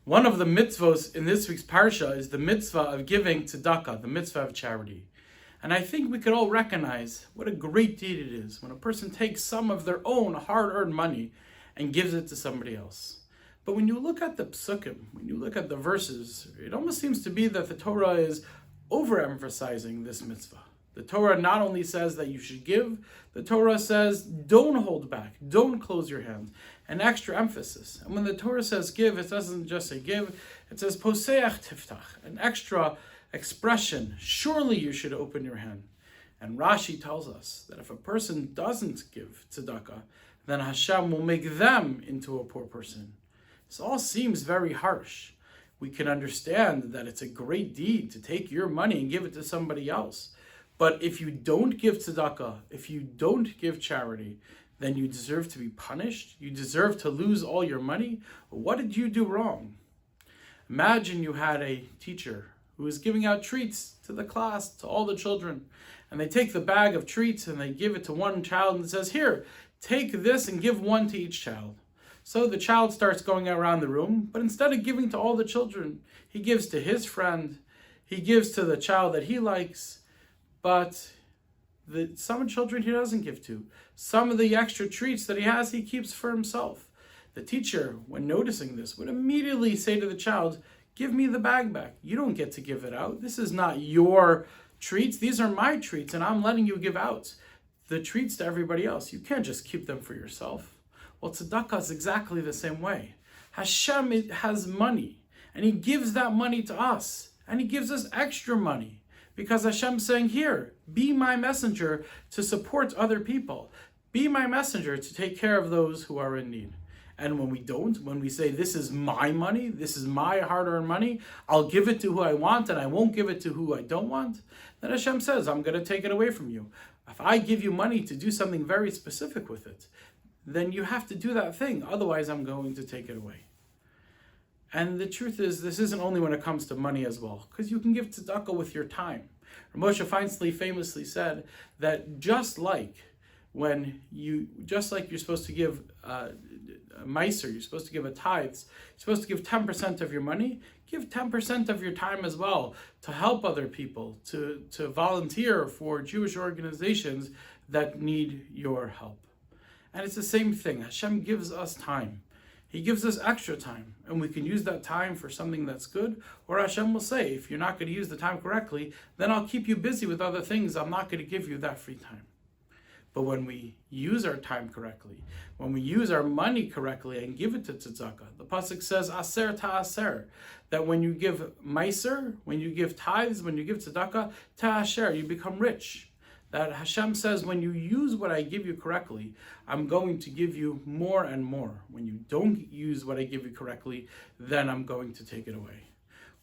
One of the mitzvos in this week's parsha is the mitzvah of giving tzedakah, the mitzvah of charity. And I think we could all recognize what a great deed it is when a person takes some of their own hard-earned money and gives it to somebody else. But when you look at the psukim, when you look at the verses, it almost seems to be that the Torah is overemphasizing this mitzvah. The Torah not only says that you should give, the Torah says don't hold back, don't close your hands, an extra emphasis. And when the Torah says give, it doesn't just say give, it says poseach tiftach, an extra expression. Surely you should open your hand. And Rashi tells us that if a person doesn't give tzedakah, then Hashem will make them into a poor person. This all seems very harsh. We can understand that it's a great deed to take your money and give it to somebody else. But if you don't give tzedakah, if you don't give charity, then you deserve to be punished. You deserve to lose all your money. What did you do wrong? Imagine you had a teacher who is giving out treats to the class, to all the children. And they take the bag of treats and they give it to one child and says, here, take this and give one to each child. So the child starts going around the room, but instead of giving to all the children, he gives to his friend, he gives to the child that he likes, but some children he doesn't give to. Some of the extra treats that he has, he keeps for himself. The teacher, when noticing this, would immediately say to the child, give me the bag back. You don't get to give it out. This is not your treats. These are my treats, and I'm letting you give out the treats to everybody else. You can't just keep them for yourself. Well, tzedakah is exactly the same way. Hashem has money, and he gives that money to us, and he gives us extra money, because Hashem's saying, here, be my messenger to support other people. Be my messenger to take care of those who are in need. And when we don't, when we say, this is my money, this is my hard-earned money, I'll give it to who I want and I won't give it to who I don't want, then Hashem says, I'm going to take it away from you. If I give you money to do something very specific with it, then you have to do that thing. Otherwise, I'm going to take it away. And the truth is, this isn't only when it comes to money as well, because you can give tzedakah with your time. Moshe Feinstein famously said that just like you're supposed to give meiser, you're supposed to give a tithes, you're supposed to give 10% of your money, give 10% of your time as well to help other people, to volunteer for Jewish organizations that need your help. And it's the same thing. Hashem gives us time. He gives us extra time, and we can use that time for something that's good, or Hashem will say, if you're not going to use the time correctly, then I'll keep you busy with other things. I'm not going to give you that free time. But when we use our time correctly, when we use our money correctly and give it to tzedakah, the pasuk says, aser ta'aser, that when you give meiser, when you give tithes, when you give tzedakah, ta'asher, you become rich. That Hashem says, when you use what I give you correctly, I'm going to give you more and more. When you don't use what I give you correctly, then I'm going to take it away.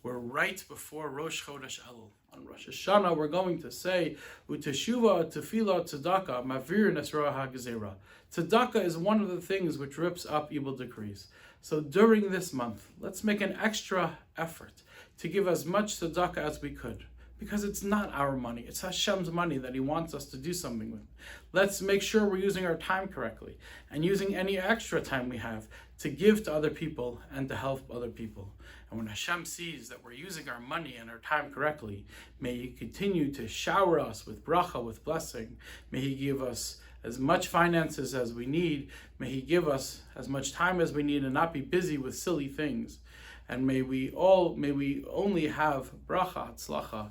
We're right before Rosh Chodesh Elul. On Rosh Hashanah, we're going to say, Uteshuva, Tefillah, Tzedakah, Mavir Nesra HaGezerah. Tzedakah is one of the things which rips up evil decrees. So during this month, let's make an extra effort to give as much tzedakah as we could. Because it's not our money, it's Hashem's money that he wants us to do something with. Let's make sure we're using our time correctly and using any extra time we have to give to other people and to help other people. And when Hashem sees that we're using our money and our time correctly, may he continue to shower us with bracha, with blessing. May he give us as much finances as we need. May he give us as much time as we need and not be busy with silly things. And may we only have bracha, tzlacha,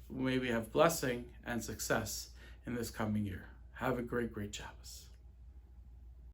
may we have blessing and success in this coming year. Have a great, great Shabbos.